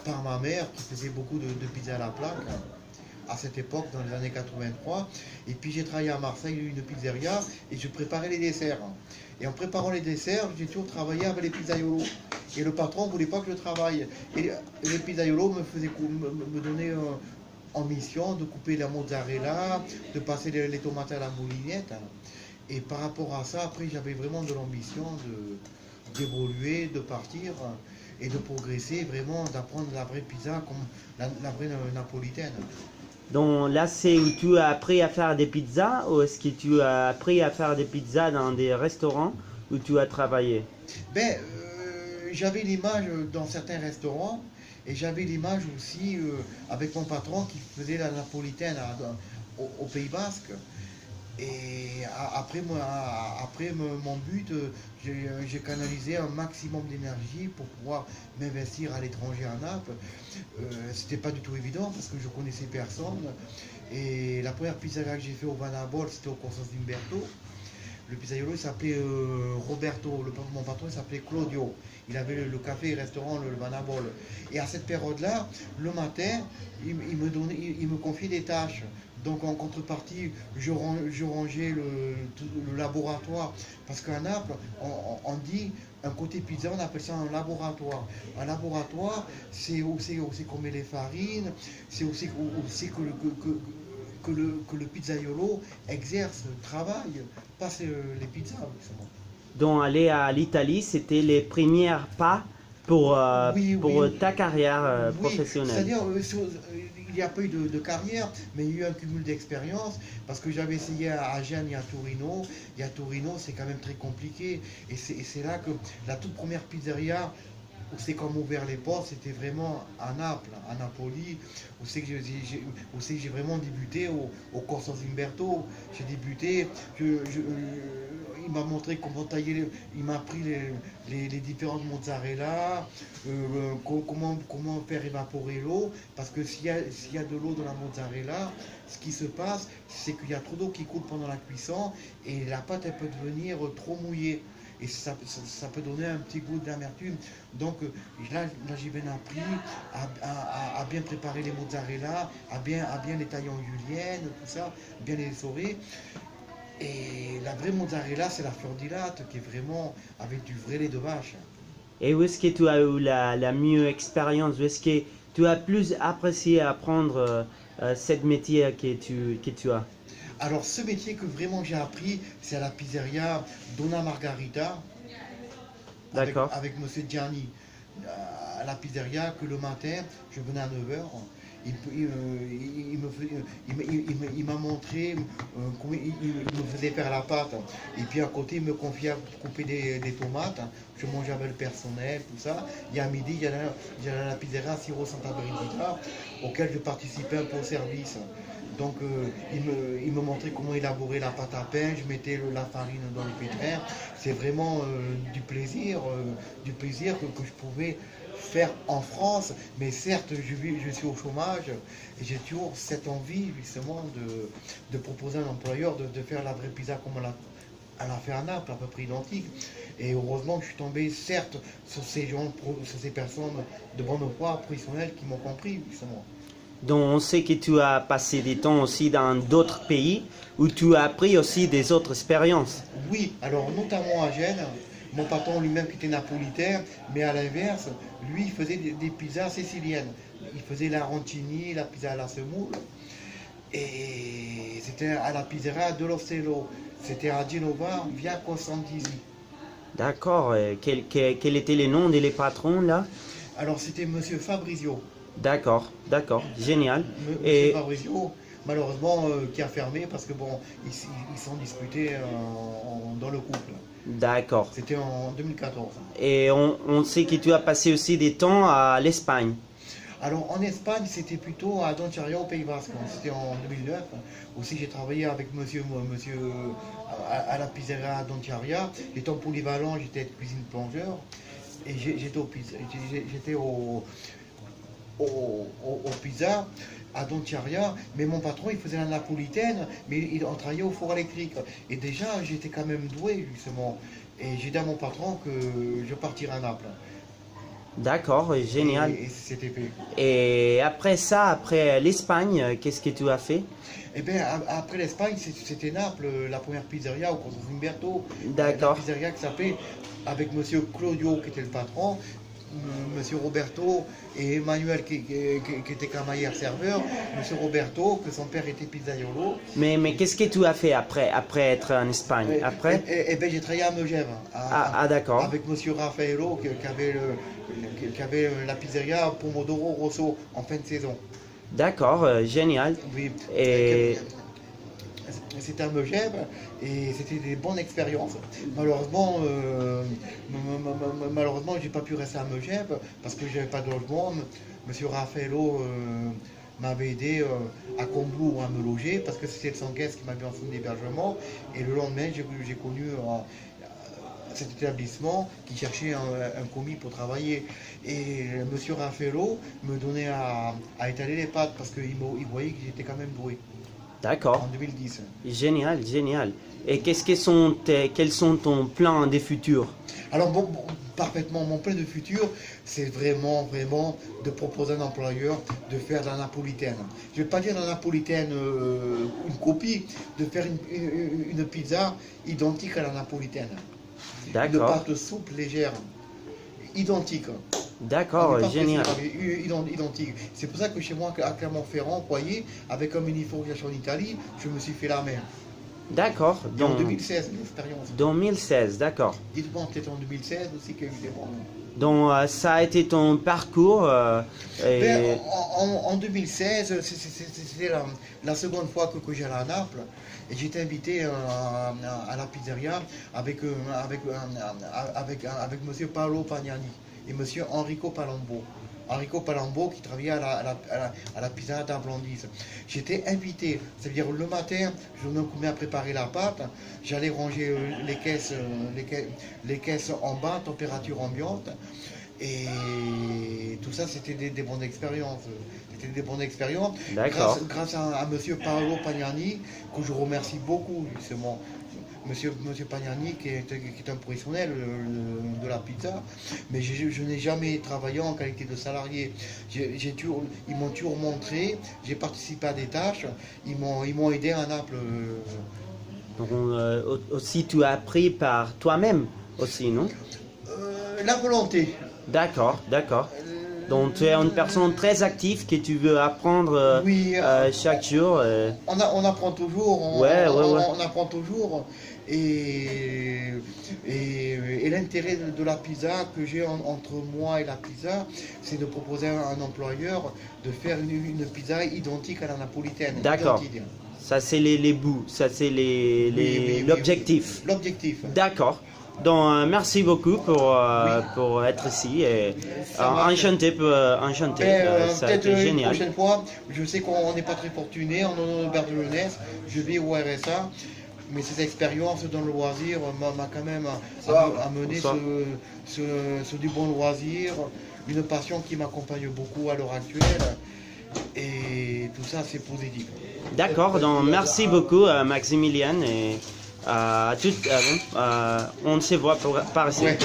par ma mère qui faisait beaucoup de pizza à la plaque à cette époque, dans les années 83. Et puis j'ai travaillé à Marseille, une pizzeria, et je préparais les desserts. Et en préparant les desserts, j'ai toujours travaillé avec les pizzaiolos. Et le patron ne voulait pas que je travaille. Et les pizzaiolos me donnaient en mission de couper la mozzarella, de passer les tomates à la moulinette. Et par rapport à ça, après, j'avais vraiment de l'ambition d'évoluer, de partir et de progresser, vraiment d'apprendre la vraie pizza comme la vraie napolitaine. Donc là, c'est où tu as appris à faire des pizzas ou est-ce que tu as appris à faire des pizzas dans des restaurants où tu as travaillé? Ben, j'avais l'image dans certains restaurants et j'avais l'image aussi avec mon patron qui faisait la napolitaine au Pays Basque. Et après mon but, j'ai canalisé un maximum d'énergie pour pouvoir m'investir à l'étranger à Naples. C'était pas du tout évident parce que je connaissais personne. Et la première pizzeria que j'ai fait au Vanabol, c'était au Corso d'Imberto. Le pizzaiolo il s'appelait Roberto, mon patron il s'appelait Claudio. Il avait le café et restaurant le Vanabol. Et à cette période-là, le matin, il me confiait des tâches. Donc en contrepartie, je rangeais le laboratoire. Parce qu'à Naples, on dit un côté pizza, on appelle ça un laboratoire. Un laboratoire, c'est aussi qu'on met les farines, c'est aussi que le pizzaiolo exerce, travaille, pas les pizzas. Justement. Donc aller à l'Italie, c'était les premiers pas Oui, pour oui, ta carrière oui. professionnelle. C'est-à-dire, il n'y a pas eu de carrière, mais il y a eu un cumul d'expérience, parce que j'avais essayé à Gênes et à Torino. Et à Torino, c'est quand même très compliqué. Et c'est là que la toute première pizzeria où c'est comme ouvert les portes, c'était vraiment à Naples, à Napoli, où c'est que j'ai vraiment débuté au Corso Zimberto. J'ai débuté, il m'a montré comment tailler, il m'a appris les différentes mozzarella, comment faire évaporer l'eau, parce que s'il y a de l'eau dans la mozzarella, ce qui se passe, c'est qu'il y a trop d'eau qui coule pendant la cuisson et la pâte elle peut devenir trop mouillée. Et ça peut donner un petit goût d'amertume. Donc là j'ai bien appris à bien préparer les mozzarella, à bien les tailler en julienne, tout ça, bien les essorer. Et la vraie mozzarella, c'est la fleur di latte qui est vraiment avec du vrai lait de vache. Et où est-ce que tu as eu la mieux expérience? Où est-ce que tu as plus apprécié apprendre cette métier que tu as? Alors ce métier que vraiment j'ai appris, c'est à la pizzeria Donna Margarita, D'accord. avec Monsieur Gianni. À la pizzeria que le matin, je venais à 9 heures. Il m'a montré comment il me faisait faire la pâte. Et puis à côté, il me confiait à couper des tomates. Je mangeais avec le personnel, tout ça. Et à midi, j'allais à la pizzeria Siro Santa Bernardita, auquel je participais un peu au service. Donc il me montrait comment élaborer la pâte à pain, je mettais la farine dans le pétrin. C'est vraiment du plaisir que je pouvais faire en France. Mais certes, je suis au chômage et j'ai toujours cette envie justement de proposer à un employeur de faire la vraie pizza comme elle a fait à Naples, à peu près identique. Et heureusement que je suis tombé certes sur ces gens, sur ces personnes de bonne foi professionnelles qui m'ont compris justement. Donc on sait que tu as passé des temps aussi dans d'autres pays où tu as appris aussi des autres expériences. Oui, alors notamment à Gênes, mon patron lui-même qui était napolitain, mais à l'inverse, lui il faisait des pizzas siciliennes. Il faisait la roncini, la pizza à la semoule, et c'était à la pizzeria de l'Ostello. C'était à Genova, via Costantisi. D'accord. Quels étaient les noms des patrons là? Alors c'était Monsieur Fabrizio. D'accord, d'accord, génial. Monsieur Et Fabrizio, malheureusement, qui a fermé parce que bon, ils sont disputés dans le couple. d'accord. C'était en 2014. Et on sait que tu as passé aussi des temps à l'Espagne. Alors en Espagne, c'était plutôt à Doncharia au Pays Basque. C'était en 2009. Aussi, j'ai travaillé avec monsieur à la pizzeria à Doncharia. J'étais en polyvalent, j'étais cuisine plongeur. Et j'étais au pizza à Doncharia, mais mon patron il faisait la napolitaine, mais on travaillait au four électrique. Et déjà j'étais quand même doué justement. Et j'ai dit à mon patron que je partirais à Naples. D'accord, génial. Et c'était fait. Et après ça, après l'Espagne, qu'est-ce que tu as fait? Eh bien, après l'Espagne, c'était Naples, la première pizzeria au Corso Umberto. La D'accord. pizzeria qui s'appelait, avec monsieur Claudio qui était le patron, monsieur Roberto et Emmanuel qui était camaillère serveur, monsieur Roberto, que son père était pizzaiolo. Mais qu'est-ce que tu as fait après être en Espagne? Après? Et ben, j'ai travaillé à Megève, D'accord. avec monsieur Raffaello qui avait la pizzeria Pomodoro Rosso en fin de saison. D'accord, génial. Oui. Et C'était à Megève et c'était des bonnes expériences. Malheureusement, malheureusement, j'ai pas pu rester à Megève parce que j'avais pas de logement. Monsieur Raffaello m'avait aidé à Combloux à me loger parce que c'était le Sanguès qui m'avait en fonds d'hébergement. Et le lendemain, j'ai connu cet établissement qui cherchait un commis pour travailler. Et monsieur Raffaello me donnait à étaler les pâtes parce qu'il voyait que j'étais quand même doué. En d'accord, 2010. génial, génial. Et quels sont ton plan des futurs? Alors, parfaitement, mon plan de futur, c'est vraiment de proposer à un employeur de faire de la napolitaine. Je ne vais pas dire de la napolitaine une copie, de faire une pizza identique à la napolitaine. Une D'accord, pâte souple légère, identique. d'accord, génial. Identique. C'est pour ça que chez moi, à Clermont-Ferrand, Poyer, avec un mini-fourrière en Italie, je me suis fait la main. D'accord, Et en 2016, une expérience. 2016, d'accord. Dites-moi, peut-être en 2016 aussi qu'il y a eu des bons. Donc ça a été ton parcours et Ben, en 2016, c'était la seconde fois que j'allais à Naples et j'étais invité à la pizzeria avec monsieur Paolo Pagnani et monsieur Enrico Palombo. Enrico Palombo qui travaillait à la pizzeria d'Ablandis. J'étais invité, c'est-à-dire le matin, je me mets à préparer la pâte, j'allais ranger les caisses en bas, température ambiante. Et tout ça, c'était des bonnes expériences. C'était des bonnes expériences. d'accord. Grâce à monsieur Paolo Pagnani, que je remercie beaucoup, justement. Monsieur Pagnani, qui est un professionnel de la pizza, mais je n'ai jamais travaillé en qualité de salarié. Ils m'ont toujours montré, j'ai participé à des tâches, ils m'ont aidé à Naples. Donc aussi tu as appris par toi-même aussi, non? La volonté. D'accord, d'accord. Donc tu es une personne très active que tu veux apprendre Oui, chaque jour. on apprend toujours, Ouais. on apprend toujours. Et l'intérêt de la pizza que j'ai entre moi et la pizza, c'est de proposer à un employeur de faire une pizza identique à la napolitaine. D'accord. Identique. Ça c'est les bouts, ça c'est l'objectif. L'objectif. D'accord. Donc merci beaucoup pour être ici et Ça marche. enchanté, ça a Peut-être été une génial. prochaine fois, je sais qu'on n'est pas très fortuné, on est au Auberge de Jeunesse, je vis au RSA, mais ces expériences dans le loisir m'a quand même amené Bonsoir. ce du bon loisir, une passion qui m'accompagne beaucoup à l'heure actuelle, et tout ça c'est positif. D'accord, donc merci beaucoup Maximilian et à toutes, on se voit par ici. Ouais.